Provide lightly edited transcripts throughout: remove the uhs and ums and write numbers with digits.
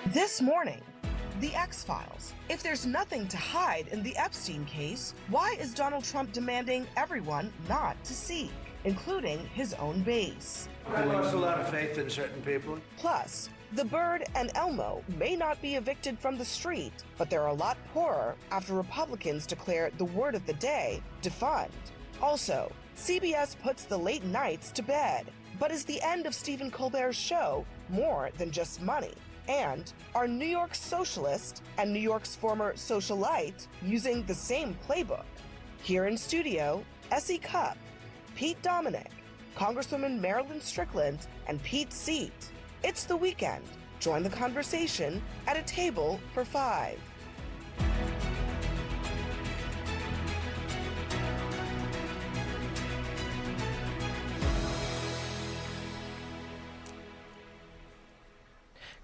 This morning, the X-Files. If there's nothing to hide in the Epstein case, why is Donald Trump demanding everyone not to speak, including his own base? I lost a lot of faith in certain people. Plus, the Bird and Elmo may not be evicted from the street, but they're a lot poorer after Republicans declare the word of the day, defund. Also, CBS puts the late nights to bed. But is the end of Stephen Colbert's show more than just money? And are New York's socialist and New York's former socialite using the same playbook? Here in studio, Essie Cupp, Pete Dominick, Congresswoman Marilyn Strickland, and Pete Seat. It's the weekend. Join the conversation at a table for 5.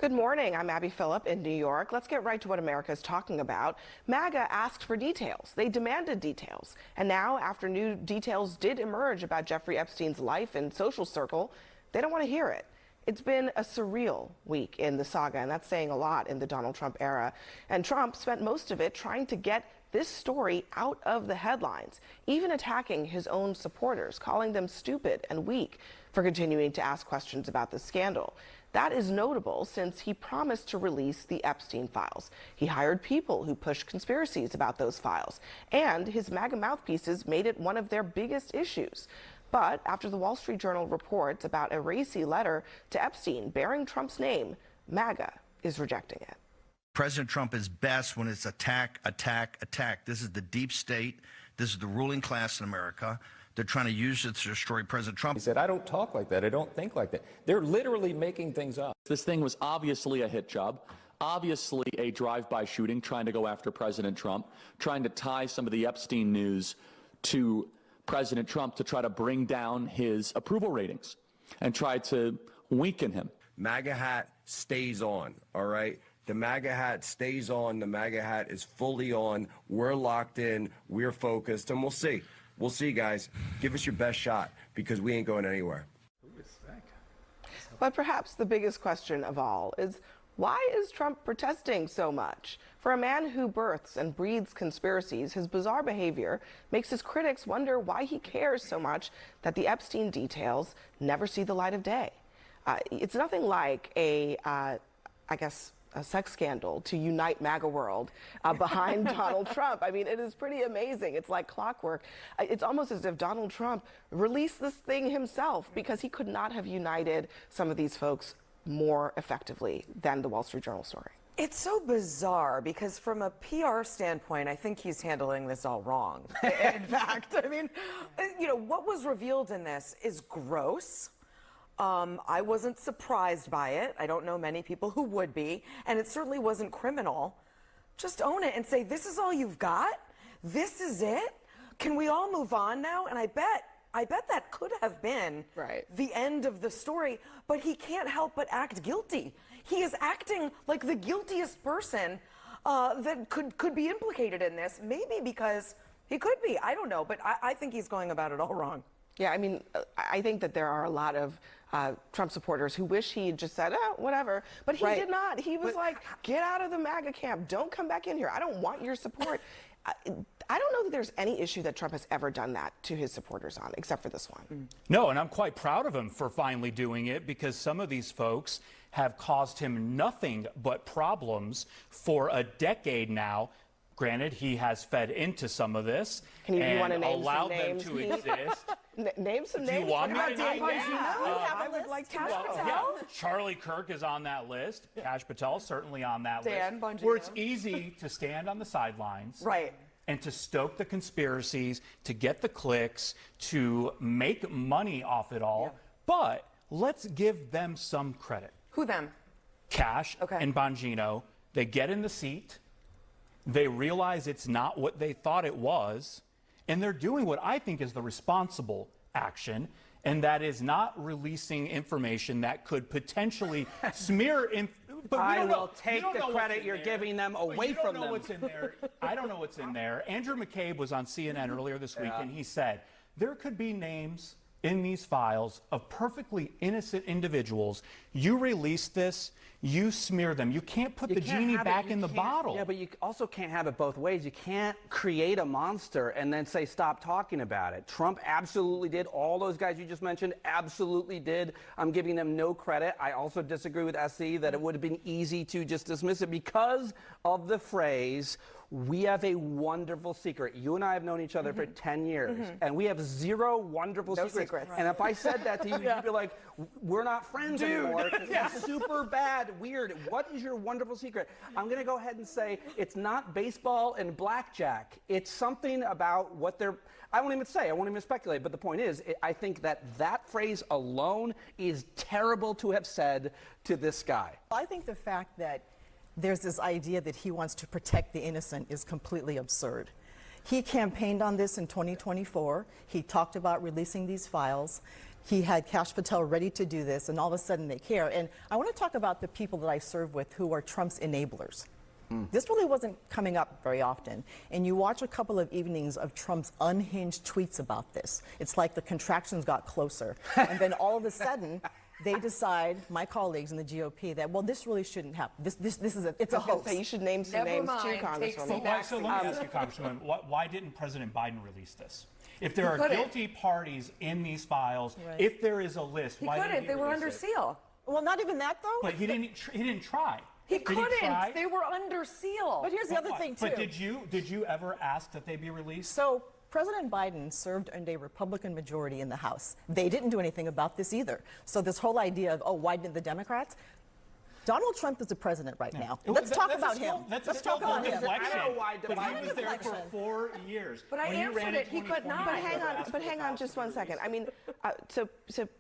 Good morning. I'm Abby Phillip in New York. Let's get right to what America is talking about. MAGA asked for details. They demanded details. And now, after new details did emerge about Jeffrey Epstein's life and social circle, they don't want to hear it. It's been a surreal week in the saga, and that's saying a lot in the Donald Trump era. And Trump spent most of it trying to get this story out of the headlines, even attacking his own supporters, calling them stupid and weak for continuing to ask questions about the scandal. That is notable since he promised to release the Epstein Files. He hired people who pushed conspiracies about those files, and his MAGA mouthpieces made it one of their biggest issues. But after the Wall Street Journal reports about a racy letter to Epstein bearing Trump's name, MAGA is rejecting it. President Trump is best when it's attack, attack, attack. This is the deep state. This is the ruling class in America. They're trying to use it to destroy President Trump. He said, I don't talk like that. I don't think like that. They're literally making things up. This thing was obviously a hit job, obviously a drive-by shooting, trying to go after President Trump, trying to tie some of the Epstein news to President Trump to try to bring down his approval ratings and try to weaken him. MAGA hat stays on, all right? The MAGA hat stays on. The MAGA hat is fully on. We're locked in. We're focused, and we'll see. We'll see, guys. Give us your best shot because we ain't going anywhere. But perhaps the biggest question of all is, why is Trump protesting so much? For a man who births and breeds conspiracies, his bizarre behavior makes his critics wonder why he cares so much that the Epstein details never see the light of day. It's nothing like a sex scandal to unite MAGA world behind Donald Trump. I mean, it is pretty amazing. It's like clockwork. It's almost as if Donald Trump released this thing himself because he could not have united some of these folks more effectively than the Wall Street Journal story. It's so bizarre because from a PR standpoint, I think he's handling this all wrong. In fact, I mean, you know, what was revealed in this is gross. I wasn't surprised by it. I don't know many people who would be, and it certainly wasn't criminal. Just own it and say, this is all you've got? This is it? Can we all move on now? And I bet that could have been the end of the story, but he can't help but act guilty. He is acting like the guiltiest person that could be implicated in this, maybe because he could be. I don't know, but I think he's going about it all wrong. Yeah, I mean, I think that there are a lot of Trump supporters who wish he had just said, whatever. But he did not. He was like, get out of the MAGA camp. Don't come back in here. I don't want your support. I don't know that there's any issue that Trump has ever done that to his supporters on, except for this one. No, and I'm quite proud of him for finally doing it because some of these folks have caused him nothing but problems for a decade now. Granted, he has fed into some some and allowed them to exist. Name some names. Do you want me to name names? I would like to know. Charlie Kirk is on that list. Kash Patel certainly on that Dan list. Bongino. Where it's easy to stand on the sidelines. And to stoke the conspiracies, to get the clicks, to make money off it all. But let's give them some credit. Who them? Kash and Bongino. They get in the seat. They realize it's not what they thought it was, and they're doing what I think is the responsible action, and that is not releasing information that could potentially smear. But I will take the credit you're giving them away from them. What's in there. I don't know what's in there. Andrew McCabe was on CNN earlier this week, and he said there could be names in these files of perfectly innocent individuals You release this, you smear them. You can't put the genie back in the bottle. Yeah, but you also can't have it both ways. You can't create a monster and then say, stop talking about it. Trump absolutely did. All those guys you just mentioned absolutely did. I'm giving them no credit. I also disagree with SC that it would have been easy to just dismiss it because of the phrase, we have a wonderful secret. You and I have known each other for 10 years, and we have zero wonderful secrets. Right. And if I said that to you, you'd be like, we're not friends anymore. It's super bad, weird. What is your wonderful secret? I'm going to go ahead and say it's not baseball and blackjack. It's something about what they're... I won't even say, I won't even speculate, but the point is, I think that phrase alone is terrible to have said to this guy. I think the fact that there's this idea that he wants to protect the innocent is completely absurd. He campaigned on this in 2024. He talked about releasing these files. He had Kash Patel ready to do this, and all of a sudden they care. And I want to talk about the people that I serve with who are Trump's enablers. This really wasn't coming up very often. And you watch a couple of evenings of Trump's unhinged tweets about this. It's like the contractions got closer. And then all of a sudden, they decide, my colleagues in the GOP, that, well, this really shouldn't happen. It's a hoax. You should name some names too, Congresswoman. So let me ask you, Congresswoman, why didn't President Biden release this? If there are guilty parties in these files, if there is a list, why didn't he They were release under it? seal. Well, not even that, though. But he didn't try. He couldn't. They were under seal. But here's the other thing, too. But did you ever ask that they be released? So President Biden served under a Republican majority in the House. They didn't do anything about this either. So this whole idea of, oh, why didn't the Democrats? Donald Trump is the president right now. Let's talk about him. Let's talk about him. I know why Biden was there for 4 years. But I answered it. He could not. But hang on just one second. I mean, so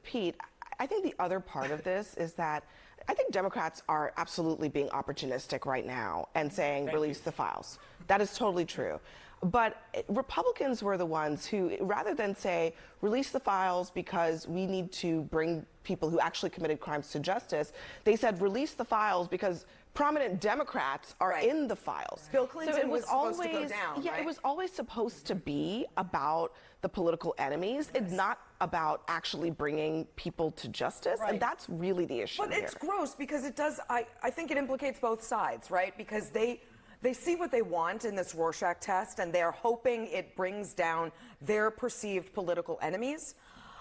Pete, I think the other part of this is that I think Democrats are absolutely being opportunistic right now and saying release the files. That is totally true. But Republicans were the ones who, rather than say release the files because we need to bring people who actually committed crimes to justice, they said release the files because prominent Democrats are in the files. Bill Clinton was supposed to go down. Yeah, it was always supposed to be about the political enemies. It's not about actually bringing people to justice, and that's really the issue. But it's gross because it does. I think it implicates both sides, right? Because they see what they want in this Rorschach test, and they're hoping it brings down their perceived political enemies.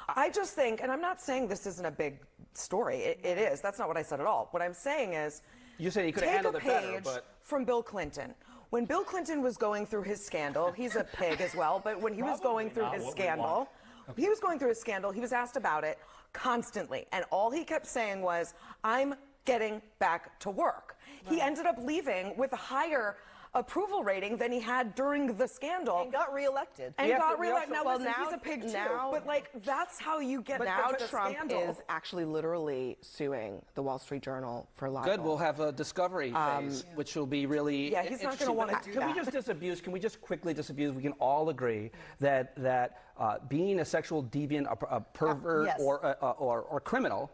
I just think, and I'm not saying this isn't a big story. It is. That's not what I said at all. What I'm saying is, you said he could have handled it better, take a page from Bill Clinton. When Bill Clinton was going through his scandal, he's a pig as well, but when he was going through his scandal, he was asked about it constantly. And all he kept saying was, I'm getting back to work. He ended up leaving with a higher approval rating than he had during the scandal. And got reelected. And got reelected. Now, listen, he's a pig too. But, like, that's how you get now to the Trump scandal. is actually literally suing the Wall Street Journal for libel. Good, we'll have a discovery phase, which will be really Yeah, he's not going to want to do that. Can we just quickly disabuse? We can all agree that being a sexual deviant, a pervert, or criminal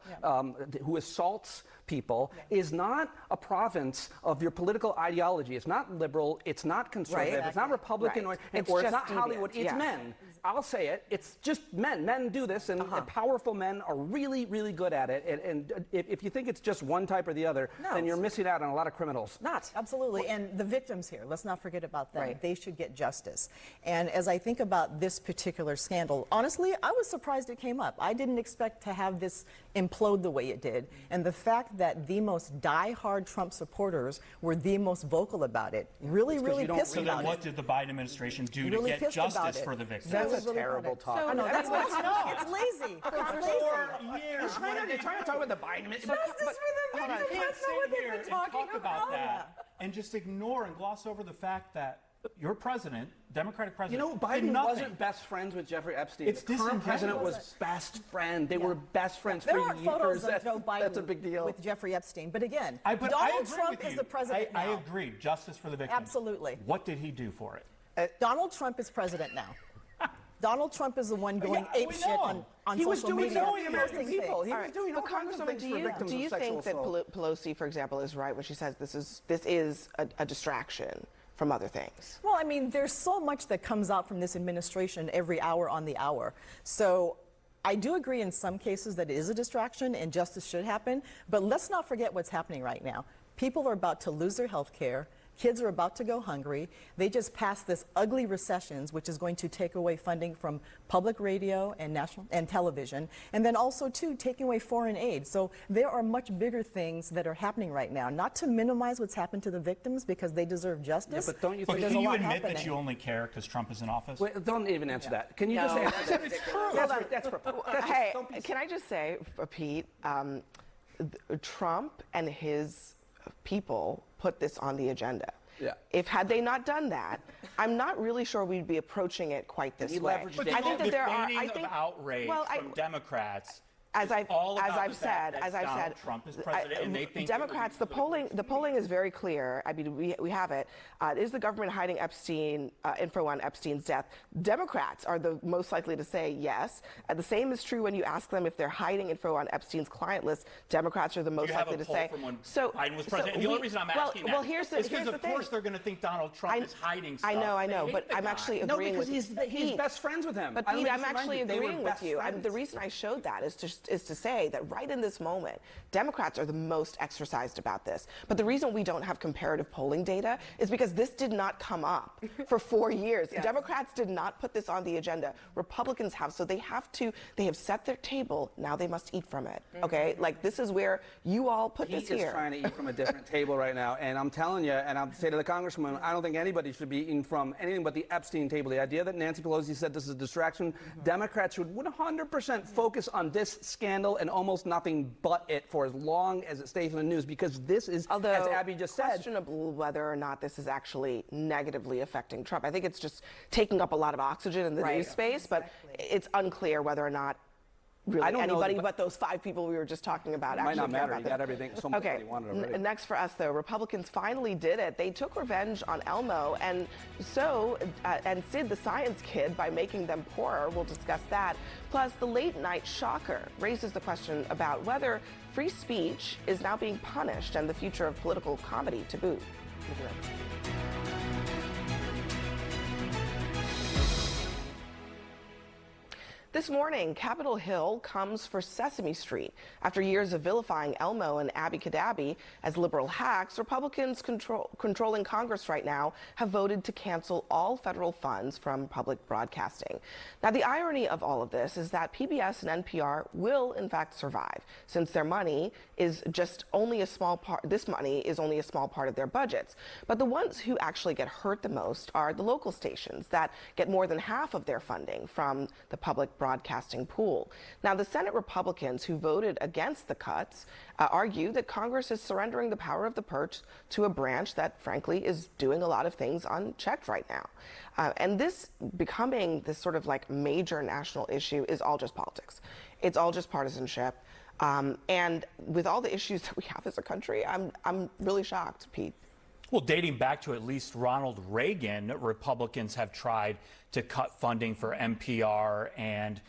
who assaults people is not a province of your political ideology. It's not liberal. It's not conservative. It's not Republican, or it's not Hollywood. It's men. I'll say it. It's just men. Men do this, and powerful men are really, really good at it. And if you think it's just one type or the other, then you're missing out on a lot of criminals. Absolutely. And the victims here, let's not forget about them. They should get justice. And as I think about this particular scandal, honestly, I was surprised it came up. I didn't expect to have this implode the way it did. And the fact that the most die-hard Trump supporters were the most vocal about it really pissed me off. So then what did the Biden administration do to get justice for the victims? That's a terrible talk. So, no, that's not. It's lazy. It's lazy. You're trying to talk about the Biden administration. Justice for the victims. That's not what they've been talking about that and just ignore and gloss over the fact that your president, Democratic president, you know, Biden wasn't best friends with Jeffrey Epstein. The current president was best friend. They were best friends for years. There are photos of Joe Biden that's a big deal. with Jeffrey Epstein. But again, Donald Trump is the president now. I agree. Justice for the victims. Absolutely. What did he do for it? Donald Trump is president now. Donald Trump is the one going apeshit on social media. He was doing American people. He was doing all kinds of things for victims of sexual assault. Do you think that Pelosi, for example, is right when she says this is a distraction from other things? Well, I mean, there's so much that comes out from this administration every hour on the hour. So I do agree in some cases that it is a distraction and justice should happen, but let's not forget what's happening right now. People are about to lose their health care. Kids are about to go hungry. They just passed this ugly recession, which is going to take away funding from public radio and national and television, and then also too taking away foreign aid. So there are much bigger things that are happening right now. Not to minimize what's happened to the victims because they deserve justice. Yeah, but don't you think can you admit that you only care because Trump is in office? Wait, don't even answer that. Can you just answer that? It's true. Hey, can I just say, Pete, Trump and his people put this on the agenda. Yeah. If had they not done that, I'm not really sure we'd be approaching it quite this way. But I think that there are outrage from Democrats. As I've said, Trump is president, and they think Democrats. The polling is very clear. I mean, we have it. Is the government hiding Epstein info on Epstein's death? Democrats are the most likely to say yes. The same is true when you ask them if they're hiding info on Epstein's client list. Democrats are the most likely to say. From when Biden was president. The only reson I'm asking that is because of course they're going to think Donald Trump is hiding stuff. I know, but I'm actually agreeing with you. No, because he's best friends with him. But Pete, I'm actually agreeing with you. The reason I showed that is to say that right in this moment, Democrats are the most exercised about this. But the reason we don't have comparative polling data is because this did not come up for 4 years. Yes. Democrats did not put this on the agenda. Republicans have, so they have set their table, now they must eat from it, okay? Like, this is where you all put this here. He is trying to eat from a different table right now, and I'm telling you, and I'll say to the Congresswoman, I don't think anybody should be eating from anything but the Epstein table. The idea that Nancy Pelosi said this is a distraction, Democrats should 100% focus on this scandal and almost nothing but it for as long as it stays in the news, because this is, as Abby just said, questionable whether or not this is actually negatively affecting Trump. I think it's just taking up a lot of oxygen in the news space, but it's unclear whether or not really anybody but those 5 people we were just talking about actually might not matter. He got everything so much that he wanted already. Next for us, though, Republicans finally did it. They took revenge on Elmo and Sid the Science Kid by making them poorer. We'll discuss that. Plus, the late night shocker raises the question about whether free speech is now being punished and the future of political comedy to boot. We'll be right back. This morning, Capitol Hill comes for Sesame Street. After years of vilifying Elmo and Abby Cadabby as liberal hacks, Republicans controlling Congress right now have voted to cancel all federal funds from public broadcasting. Now, the irony of all of this is that PBS and NPR will, in fact, survive, since their money is just only a small part. This money is only a small part of their budgets. But the ones who actually get hurt the most are the local stations that get more than half of their funding from the public broadcasting pool. Now, the Senate Republicans who voted against the cuts argue that Congress is surrendering the power of the purse to a branch that, frankly, is doing a lot of things unchecked right now. And this becoming this sort of like major national issue is all just politics. It's all just partisanship. And with all the issues that we have as a country, I'm really shocked, Pete. Well, dating back to at least Ronald Reagan, Republicans have tried to cut funding for NPR and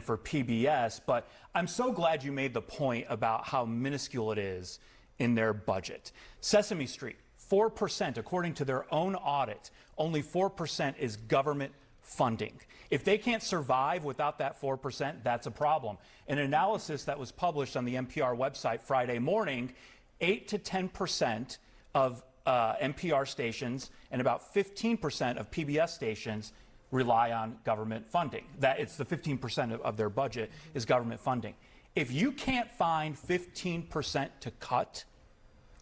for PBS. But I'm so glad you made the point about how minuscule it is in their budget. Sesame Street, 4%, according to their own audit, only 4% is government funding. If they can't survive without that 4%, that's a problem. An analysis that was published on the NPR website Friday morning, 8 to 10% of NPR stations and about 15% of PBS stations rely on government funding. That it's the 15% of their budget is government funding. If you can't find 15% to cut,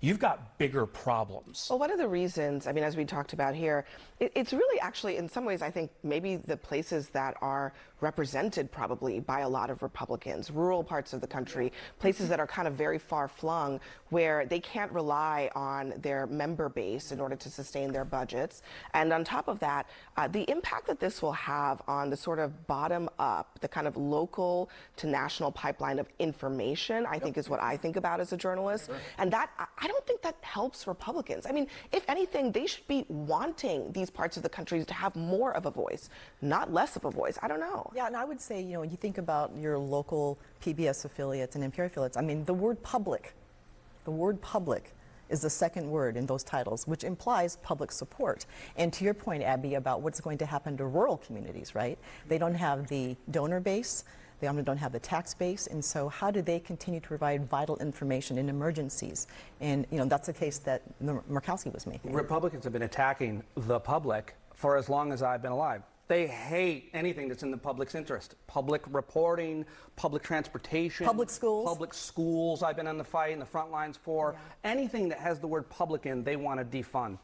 you've got bigger problems. Well, one of the reasons, I mean, as we talked about here, it's really actually, in some ways, I think maybe the places that are represented probably by a lot of Republicans, rural parts of the country, places that are kind of very far flung, where they can't rely on their member base in order to sustain their budgets. And on top of that, the impact that this will have on the sort of bottom up, the kind of local to national pipeline of information, I think is what I think about as a journalist. Sure. And that, I don't think that helps Republicans. I mean, if anything, they should be wanting these parts of the country to have more of a voice, not less of a voice. I don't know. Yeah, and I would say, you know, when you think about your local PBS affiliates and NPR affiliates, I mean, the word public is the second word in those titles, which implies public support. And to your point, Abby, about what's going to happen to rural communities, right? They don't have the donor base. They often don't have the tax base, and so how do they continue to provide vital information in emergencies? And that's the case that Murkowski was making. Republicans have been attacking the public for as long as I've been alive. They hate anything that's in the public's interest. Public reporting, public transportation. Public schools. Public schools I've been on the fight and the front lines for. Yeah. Anything that has the word public in, they want to defund.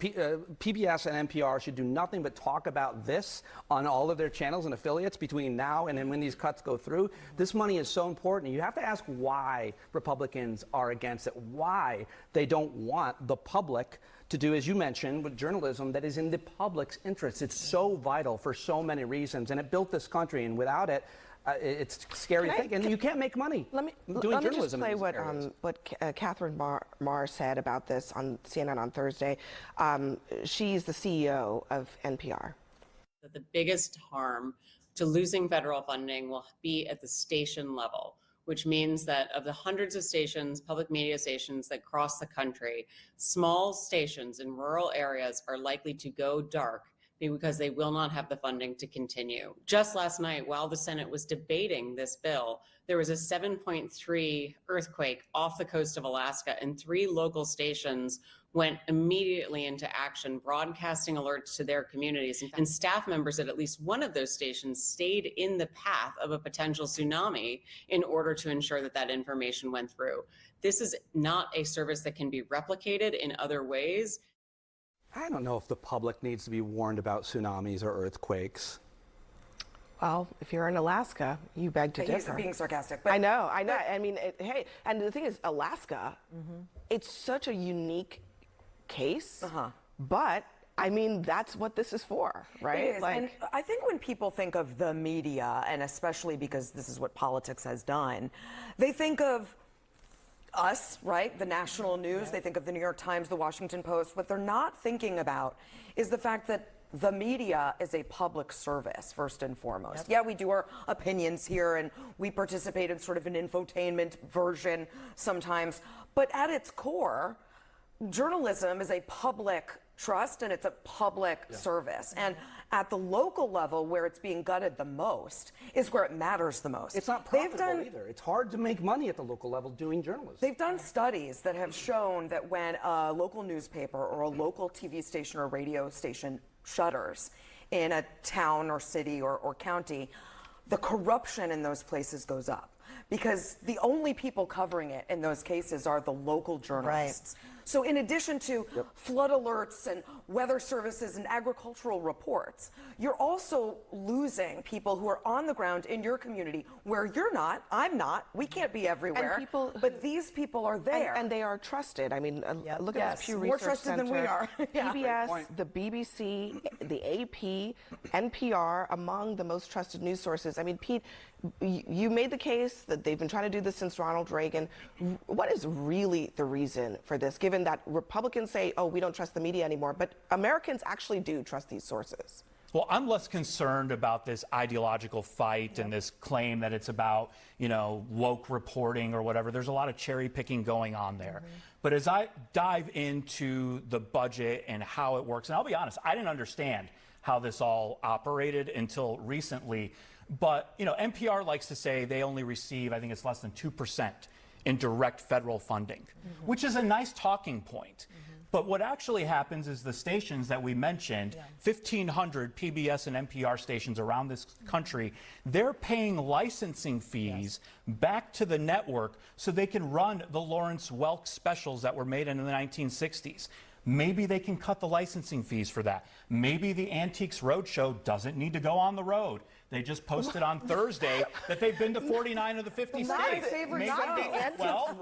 PBS and NPR should do nothing but talk about this on all of their channels and affiliates between now and then when these cuts go through. This money is so important. You have to ask why Republicans are against it, why they don't want the public to do, as you mentioned, with journalism that is in the public's interest. It's so vital for so many reasons, and it built this country, and without it, it's a scary thing, and you can't make money doing journalism. Let me just play what Catherine Marr said about this on CNN on Thursday. She's the CEO of NPR. The biggest harm to losing federal funding will be at the station level, which means that of the hundreds of stations, public media stations that cross the country, small stations in rural areas are likely to go dark because they will not have the funding to continue. Just last night, while the Senate was debating this bill, there was a 7.3 earthquake off the coast of Alaska, and 3 local stations went immediately into action, broadcasting alerts to their communities. And staff members at least one of those stations stayed in the path of a potential tsunami in order to ensure that that information went through. This is not a service that can be replicated in other ways. I don't know if the public needs to be warned about tsunamis or earthquakes. Well, if you're in Alaska, you beg to differ. He's being sarcastic. But I know. I mean, hey, and the thing is, Alaska, it's such a unique case, but I mean, that's what this is for, right? It is. And I think when people think of the media, and especially because this is what politics has done, they think of us, right? The national news. They think of the New York Times, the Washington Post. What they're not thinking about is the fact that the media is a public service, first and foremost. Yeah, we do our opinions here, and we participate in sort of an infotainment version sometimes. But at its core, journalism is a public trust, and it's a public service. And at the local level, where it's being gutted the most, is where it matters the most. It's not profitable either. It's hard to make money at the local level doing journalism. They've done studies that have shown that when a local newspaper or a local TV station or radio station shutters in a town or city or county, the corruption in those places goes up, because the only people covering it in those cases are the local journalists. Right. So in addition to flood alerts and weather services and agricultural reports, you're also losing people who are on the ground in your community where you're not, I'm not, we can't be everywhere, but these people are there. And they are trusted. I mean, look at this Pew more Research trusted Center, than we are. PBS, the BBC, the AP, NPR, among the most trusted news sources. I mean, Pete, you made the case that they've been trying to do this since Ronald Reagan. What is really the reason for this, given that Republicans say, oh, we don't trust the media anymore, but Americans actually do trust these sources? Well, I'm less concerned about this ideological fight and this claim that it's about, woke reporting or whatever. There's a lot of cherry picking going on there. But as I dive into the budget and how it works, and I'll be honest, I didn't understand how this all operated until recently. But, NPR likes to say they only receive, I think it's less than 2% in direct federal funding, which is a nice talking point. But what actually happens is the stations that we mentioned, 1,500 PBS and NPR stations around this country, they're paying licensing fees back to the network so they can run the Lawrence Welk specials that were made in the 1960s. Maybe they can cut the licensing fees for that. Maybe the Antiques Roadshow doesn't need to go on the road. They just posted on Thursday that they've been to 49 of the 50 states. My favorite show.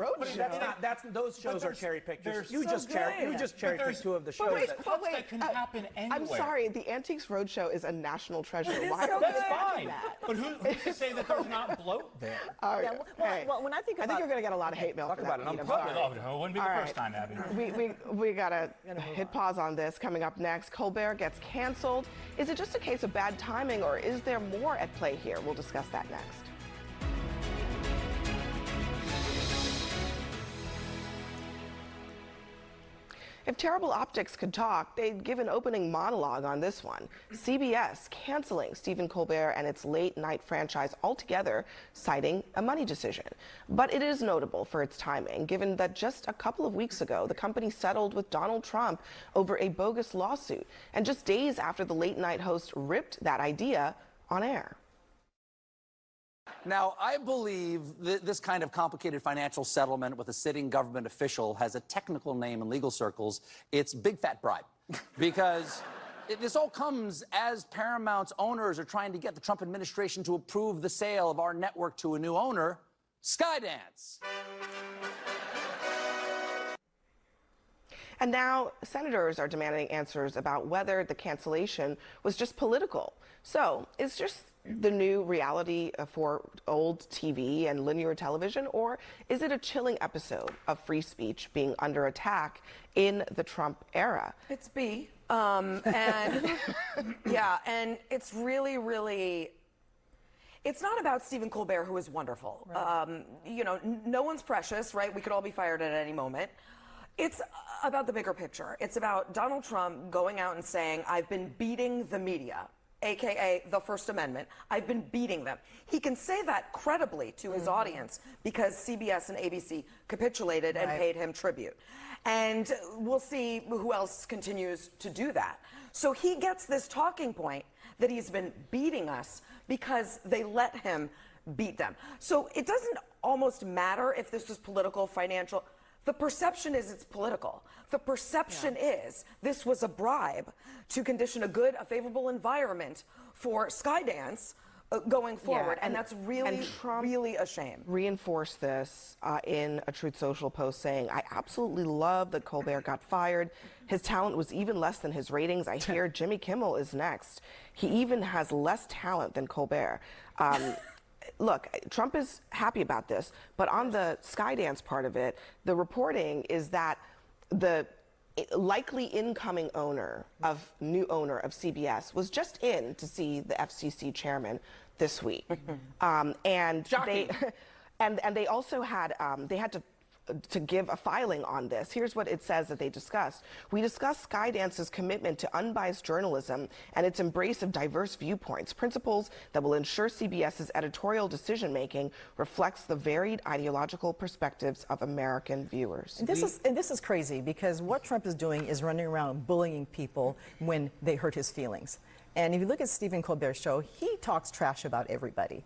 Those shows are cherry picked. You just cherry picked 2 of the shows. That can happen anywhere. I'm sorry, the Antiques Roadshow is a national treasure. Why so That's fine. But who's to say that there's not bloat there? Well, when I think about, you're going to get a lot of hate mail. Talk about it. It wouldn't be the first time, Abby. We got to hit pause on this. Coming up next, Colbert gets canceled. Is it just a case of bad timing, or is there more at play here? We'll discuss that next. If Terrible Optics could talk, they'd give an opening monologue on this one. CBS canceling Stephen Colbert and its late-night franchise altogether, citing a money decision. But it is notable for its timing, given that just a couple of weeks ago, the company settled with Donald Trump over a bogus lawsuit, and just days after the late-night host ripped that idea on air. Now, I believe this kind of complicated financial settlement with a sitting government official has a technical name in legal circles. It's big fat bribe. Because this all comes as Paramount's owners are trying to get the Trump administration to approve the sale of our network to a new owner, Skydance. And now senators are demanding answers about whether the cancellation was just political. So it's just the new reality for old TV and linear television, or is it a chilling episode of free speech being under attack in the Trump era? It's B. And yeah, and it's really, really, it's not about Stephen Colbert, who is wonderful. Right. You know, no one's precious, right? We could all be fired at any moment. It's about the bigger picture. It's about Donald Trump going out and saying, I've been beating the media, AKA the First Amendment. I've been beating them. He can say that credibly to his audience because CBS and ABC capitulated and paid him tribute. And we'll see who else continues to do that. So he gets this talking point that he's been beating us because they let him beat them. So it doesn't almost matter if this is political, financial. The perception is it's political. The perception is this was a bribe to condition a favorable environment for Skydance going forward. And that's really, really a shame. Reinforced this in a Truth Social post saying, I absolutely love that Colbert got fired. His talent was even less than his ratings. I hear Jimmy Kimmel is next. He even has less talent than Colbert. Look, Trump is happy about this, but on the Skydance part of it, the reporting is that the likely incoming new owner of CBS was just in to see the FCC chairman this week. And they also had, they had to give a filing on this. Here's what it says that they discussed. We discussed Skydance's commitment to unbiased journalism and its embrace of diverse viewpoints, principles that will ensure CBS's editorial decision-making reflects the varied ideological perspectives of American viewers. And this is crazy because what Trump is doing is running around bullying people when they hurt his feelings. And if you look at Stephen Colbert's show, he talks trash about everybody.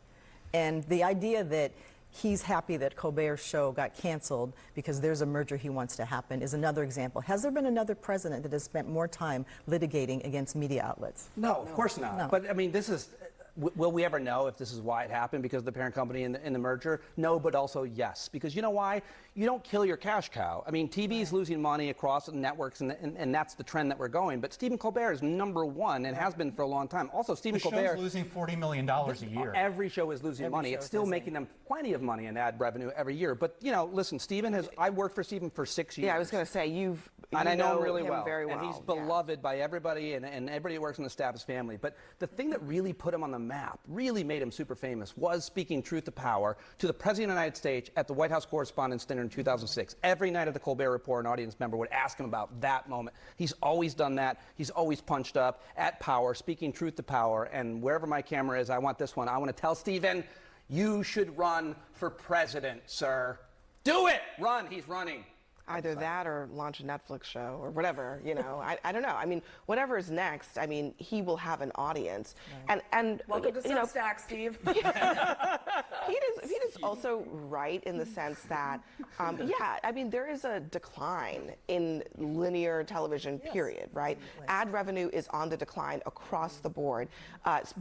And the idea that he's happy that Colbert's show got canceled because there's a merger he wants to happen is another example. Has there been another president that has spent more time litigating against media outlets? No, of course not. No. But I mean, this is, will we ever know if this is why it happened, because of the parent company in the merger? No, but also yes. Because you know why? You don't kill your cash cow. I mean, TV is losing money across the networks, and that's the trend that we're going. But Stephen Colbert is #1 and has been for a long time. Also, Stephen Colbert is losing $40 million a year. Every show is losing money. It's still making them plenty of money in ad revenue every year. But you know, listen, Stephen has. I worked for Stephen for 6 years. Yeah, I was going to say you I know him really very well. And he's beloved by everybody, and everybody who works in the staff is family. But the thing that really put him on the map, really made him super famous, was speaking truth to power to the President of the United States at the White House Correspondents' Dinner in 2006. Every night at the Colbert Report, an audience member would ask him about that moment. He's always done that. He's always punched up at power, speaking truth to power. And wherever my camera is, I want this one. I want to tell Stephen, you should run for president, sir. Do it! Run. He's running. Either that or launch a Netflix show or whatever, you know. I don't know. I mean, whatever is next, I mean, he will have an audience. Right. And welcome to Substack, Steve. He is also right in the sense that, yeah, I mean, there is a decline in linear television, period, right? Ad revenue is on the decline across the board.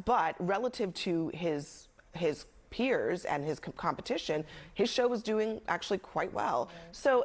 But relative to his peers and his competition, his show was doing actually quite well. So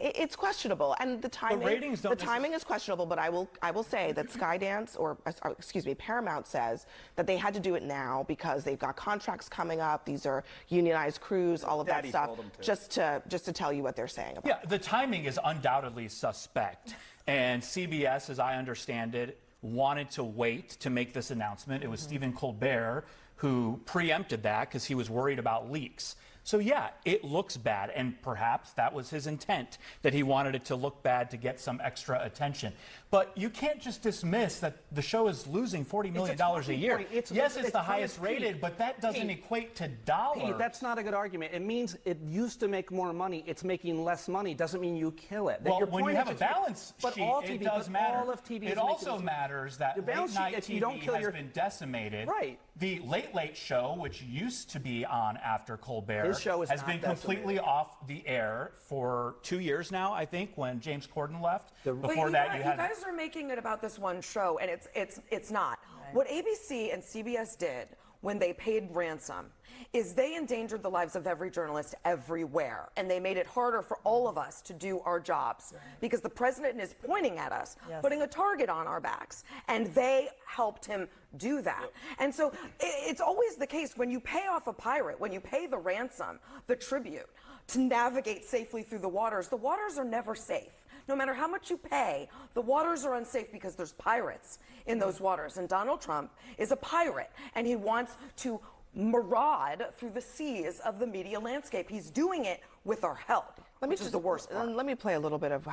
it's questionable, and the timing is questionable. But I will say that Skydance, or excuse me, Paramount says that they had to do it now because they've got contracts coming up. These are unionized crews, all of that stuff. Just to tell you what they're saying about it. The timing is undoubtedly suspect, and CBS, as I understand it, wanted to wait to make this announcement. It was Stephen Colbert who preempted that because he was worried about leaks. So yeah, it looks bad, and perhaps that was his intent, that he wanted it to look bad to get some extra attention. But you can't just dismiss that the show is losing $40 million a year. Yes, it's the highest rated, but that doesn't equate to dollars. Pete, that's not a good argument. It means it used to make more money. It's making less money. Doesn't mean you kill it. Well, when you have a balance sheet, it does matter. All of TV it also matters that late-night TV has been decimated. Right. The Late Late Show, which used to be on after Colbert, His show has been completely off the air for 2 years now, I think, when James Corden left. Before that, you guys are making it about this one show, and it's not. Right. What ABC and CBS did when they paid ransom is they endangered the lives of every journalist everywhere, and they made it harder for all of us to do our jobs because the president is pointing at us, putting a target on our backs, and they helped him do that. And so it's always the case when you pay off a pirate, when you pay the ransom, the tribute, to navigate safely through the waters are never safe. No matter how much you pay, the waters are unsafe because there's pirates in those waters. And Donald Trump is a pirate, and he wants to maraud through the seas of the media landscape. He's doing it with our help, which is the worst part. Let me play a little bit of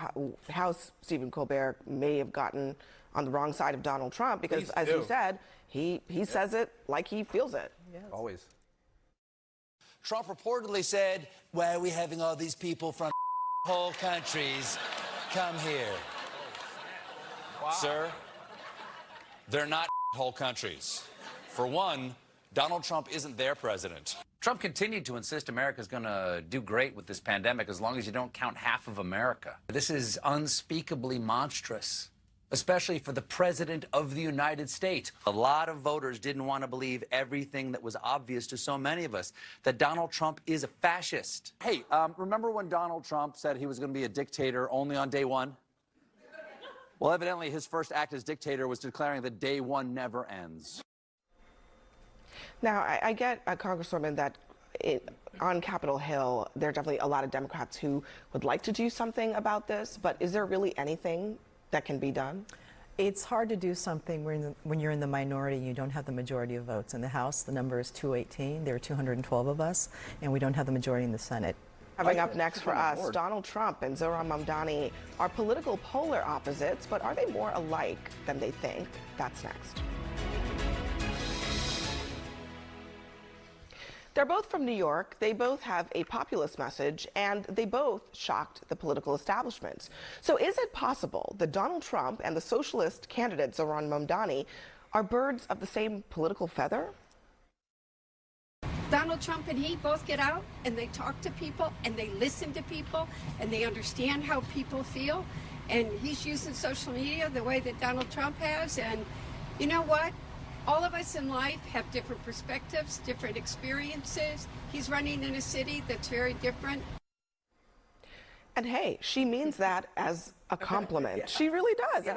how Stephen Colbert may have gotten on the wrong side of Donald Trump, because as you said, he says it like he feels it. Yes. Always. Trump reportedly said, "Why are we having all these people from whole countries come here?" Wow. Sir, they're not whole countries. For one, Donald Trump isn't their president. Trump continued to insist America's going to do great with this pandemic as long as you don't count half of America. This is unspeakably monstrous, especially for the president of the United States. A lot of voters didn't want to believe everything that was obvious to so many of us, that Donald Trump is a fascist. Hey, remember when Donald Trump said he was going to be a dictator only on day one? Well, evidently his first act as dictator was declaring that day one never ends. Now, I get, Congresswoman, that on Capitol Hill, there are definitely a lot of Democrats who would like to do something about this, but is there really anything that can be done? It's hard to do something when you're in the minority and you don't have the majority of votes. In the House, the number is 218. There are 212 of us, and we don't have the majority in the Senate. Coming up next for us, Donald Trump and Zohran Mamdani are political polar opposites, but are they more alike than they think? That's next. They're both from New York, they both have a populist message, and they both shocked the political establishments. So is it possible that Donald Trump and the socialist candidate Zohran Mamdani are birds of the same political feather? Donald Trump and he both get out and they talk to people and they listen to people and they understand how people feel. And he's using social media the way that Donald Trump has. And you know what? All of us in life have different perspectives, different experiences. He's running in a city that's very different. And hey, she means that as a compliment. She really does. Yes.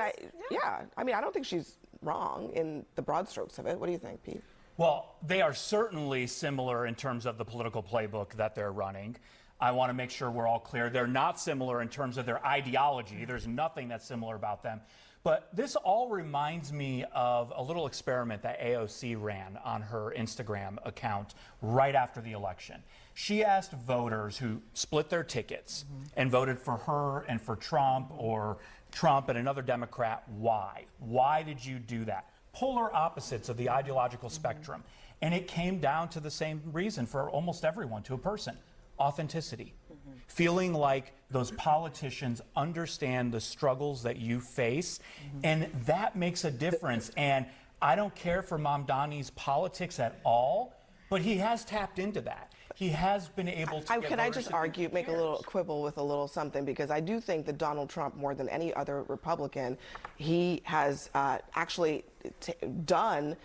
And I mean, I don't think she's wrong in the broad strokes of it. What do you think, Pete? Well, they are certainly similar in terms of the political playbook that they're running. I want to make sure we're all clear. They're not similar in terms of their ideology. There's nothing that's similar about them. But this all reminds me of a little experiment that AOC ran on her Instagram account right after the election. She asked voters who split their tickets and voted for her and for Trump, or Trump and another Democrat, why? Why did you do that? Polar opposites of the ideological spectrum. And it came down to the same reason for almost everyone, to a person: authenticity. Feeling like those politicians understand the struggles that you face, and that makes a difference. And I don't care for Mamdani's politics at all, but he has tapped into that. He has been able to. Can I just argue, make a little quibble with a little something, because I do think that Donald Trump, more than any other Republican, he has actually done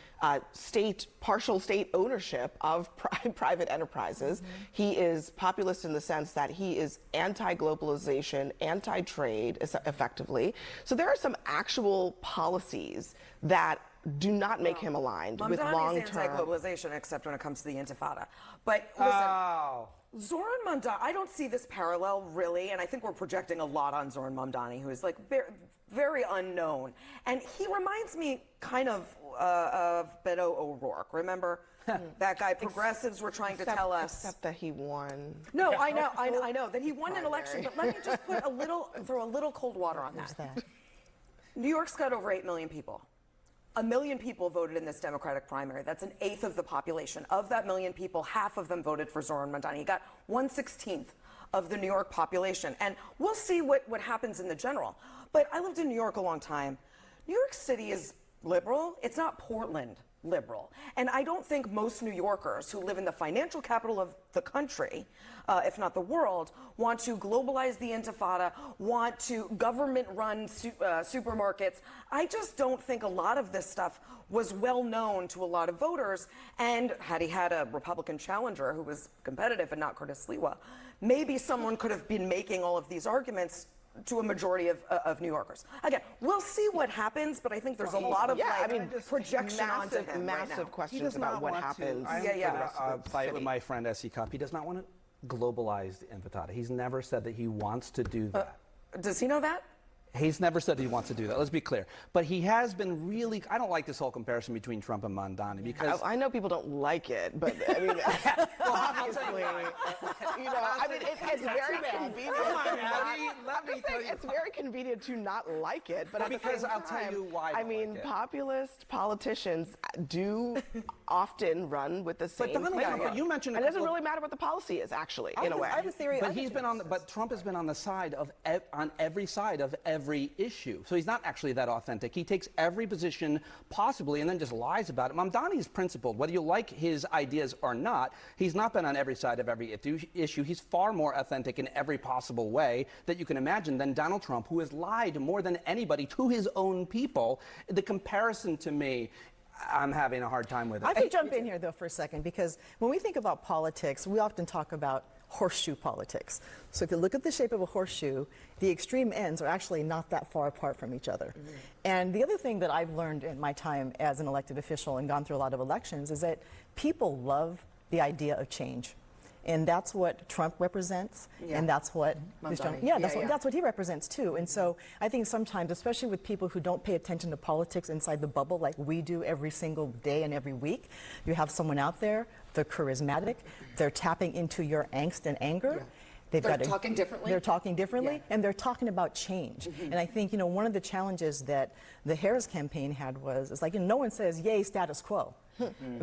partial state ownership of private enterprises. He is populist in the sense that he is anti-globalization, anti-trade, effectively. So there are some actual policies that do not make him aligned with long-term. Mamdani's anti-globalization, except when it comes to the Intifada. But listen, Zoran Mamdani, I don't see this parallel really, and I think we're projecting a lot on Zoran Mamdani, who is like very unknown. And he reminds me kind of Beto O'Rourke. Remember that guy? Progressives were trying to tell us. Except that he won. No, I know that he won an election. But let me just put throw a little cold water on that. New York's got over 8 million people. 1 million people voted in this Democratic primary. That's an eighth of the population. Of that 1 million people, half of them voted for Zoran Mamdani. He got 1/16 of the New York population. And we'll see what happens in the general. But I lived in New York a long time. New York City is liberal. It's not Portland liberal. And I don't think most New Yorkers who live in the financial capital of the country, if not the world, want to globalize the intifada, want to government-run supermarkets. I just don't think a lot of this stuff was well known to a lot of voters. And had he had a Republican challenger who was competitive and not Curtis Sliwa, maybe someone could have been making all of these arguments to a majority of New Yorkers. Again, we'll see what happens, but I think there's a lot of projection onto him massive questions about what happens. Fight with my friend S.C. Cupp. He does not want to globalize the intifada. He's never said that he wants to do that. Does he know that? He's never said he wants to do that. Let's be clear. But he has been really. I don't like this whole comparison between Trump and Mamdani because I know people don't like it, but I mean, well, obviously, I mean, it's very convenient. It's very convenient to not like it, but because I'll tell you why. I mean, populist politicians do often run with the same. But you mentioned it doesn't really matter what the policy is, actually, in a way. I have a theory. But Trump has been on the side of on every side of every issue. So he's not actually that authentic. He takes every position possibly and then just lies about it. Mamdani is principled. Whether you like his ideas or not, he's not been on every side of every issue. He's far more authentic in every possible way that you can imagine than Donald Trump, who has lied more than anybody to his own people. The comparison to me, I'm having a hard time with it. I could jump in here, though, for a second, because when we think about politics, we often talk about horseshoe politics. So if you look at the shape of a horseshoe, the extreme ends are actually not that far apart from each other. And the other thing that I've learned in my time as an elected official and gone through a lot of elections is that people love the idea of change. And that's what Trump represents, and that's what that's what he represents too. And so I think sometimes, especially with people who don't pay attention to politics inside the bubble like we do every single day and every week, you have someone out there, they're charismatic, they're tapping into your angst and anger. They're talking differently. They're talking differently, and they're talking about change. And I think, one of the challenges that the Harris campaign had was, no one says, yay, status quo.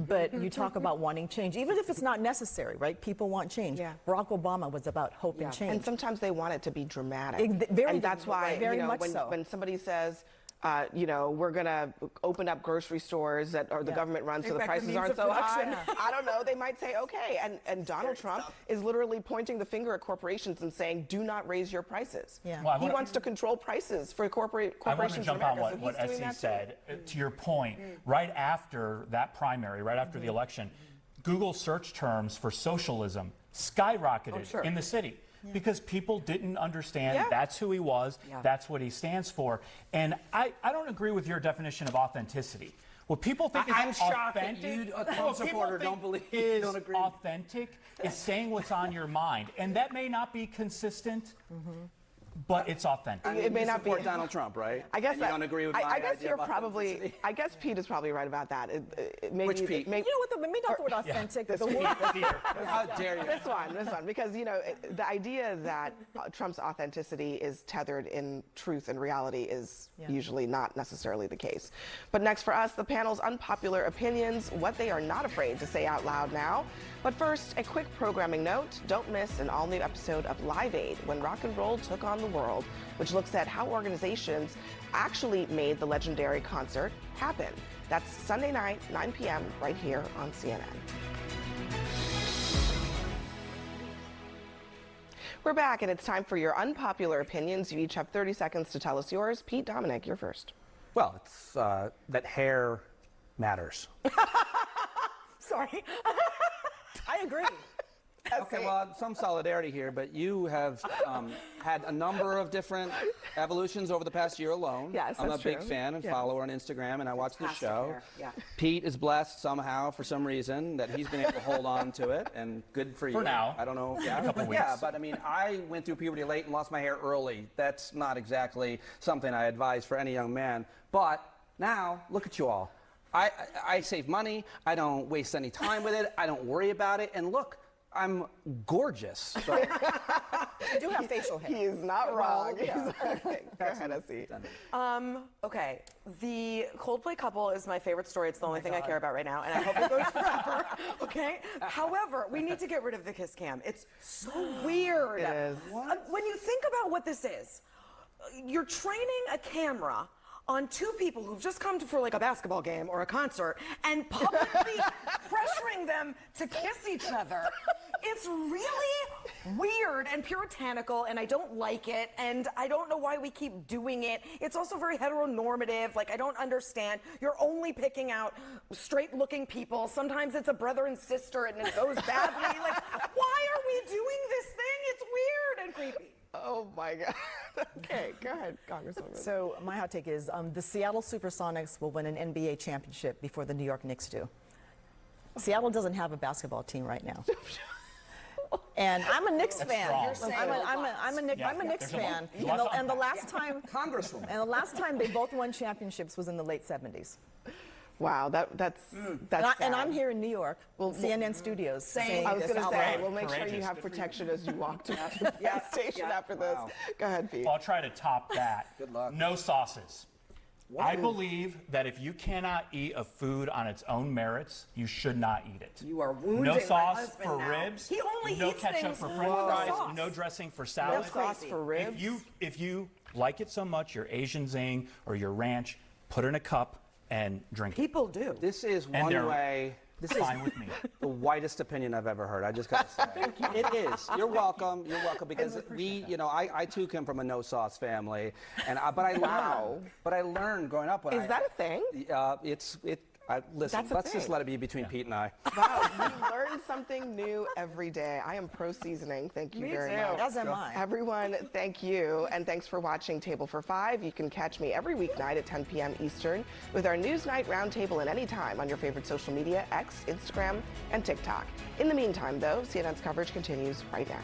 But you talk about wanting change, even if it's not necessary, right? People want change. Barack Obama was about hope and change. And sometimes they want it to be dramatic. And that's why, when somebody says, we're going to open up grocery stores or the government runs so the prices aren't so high. I don't know. They might say, okay. And Donald Trump is literally pointing the finger at corporations and saying, do not raise your prices. Well, he wants to control prices for corporations. I want to jump on what SC said. To your point, right after that primary, right after the election, Google search terms for socialism skyrocketed in the city. Because people didn't understand that's who he was, that's what he stands for. And I don't agree with your definition of authenticity. What people think I'm is shocked authentic, that you, a Trump supporter, don't agree. Authentic is saying what's on your mind. And that may not be consistent, but it's authentic. It may not be Donald Trump, right? I guess you don't agree with my idea you're probably. I guess Pete is probably right about that. Which Pete? Maybe not the word authentic. The word. How dare you? This one, because the idea that Trump's authenticity is tethered in truth and reality is usually not necessarily the case. But next for us, the panel's unpopular opinions, what they are not afraid to say out loud now. But first, a quick programming note: don't miss an all-new episode of Live Aid, When Rock and Roll Took on the World, which looks at how organizations actually made the legendary concert happen. That's Sunday night, 9 p.m., right here on CNN. We're back, and it's time for your unpopular opinions. You each have 30 seconds to tell us yours. Pete, Dominic, you're first. Well, it's that hair matters. Sorry. I agree. Okay, well, some solidarity here, but you have had a number of different evolutions over the past year alone. Yes, I'm that's a big true. fan and Yes. follower on Instagram, and I watch the Fantastic show. hair, yeah. Pete is blessed somehow, for some reason, that he's been able to hold on to it, and good for you. For now. I don't know. A couple Yeah, weeks. but I mean, I went through puberty late and lost my hair early. That's not exactly something I advise for any young man. But now, look at you all. I save money. I don't waste any time with it. I don't worry about it. And look, I'm gorgeous. So. You do have facial hair. He is not wrong. yeah. Okay, go ahead, Essie. Okay, the Coldplay couple is my favorite story. It's the only thing I care about right now, and I hope it goes forever. Okay. However, we need to get rid of the kiss cam. It's so weird. It is. When you think about what this is, you're training a camera on two people who've just come for like a basketball game or a concert and publicly pressuring them to kiss each other. It's really weird and puritanical, and I don't like it, and I don't know why we keep doing it. It's also very heteronormative. Like, I don't understand. You're only picking out straight-looking people. Sometimes it's a brother and sister, and it goes badly. Like, why are we doing this thing? It's weird and creepy. Oh my God. Okay, go ahead, Congresswoman. So my hot take is the Seattle Supersonics will win an NBA championship before the New York Knicks do. Seattle doesn't have a basketball team right now. And I'm a Knicks fan. I'm a Knicks fan. And the last time, Congresswoman. and the last time they both won championships was in the late 70s. Wow, that's And I'm here in New York, CNN studios. I was going to say, we'll make sure Courageous. you have protection as you walk to the gas station after this. Wow. Go ahead, Pete. I'll try to top that. Good luck. No sauces. I believe that if you cannot eat a food on its own merits, you should not eat it. You are wounding No my sauce husband for now. ribs. He only no eats ketchup things for with French fries. sauce. No dressing for No salad. sauce for ribs. If you like it so much, your Asian zing or your ranch, put it in a cup and drink it. People do. This is And one they're way. This fine is with me. the whitest opinion I've ever heard. I just got to say. Thank you. It is. You're welcome. You're welcome because I too come from a no sauce family, and but I learned growing up. Is that a thing? Listen, That's a let's just thing. let it be between Pete and I. Wow, you learn something new every day. I am pro seasoning. Thank you very much. As am I. Everyone, thank you, and thanks for watching Table for Five. You can catch me every weeknight at 10 p.m. Eastern with our Newsnight Roundtable at any time on your favorite social media, X, Instagram, and TikTok. In the meantime, though, CNN's coverage continues right now.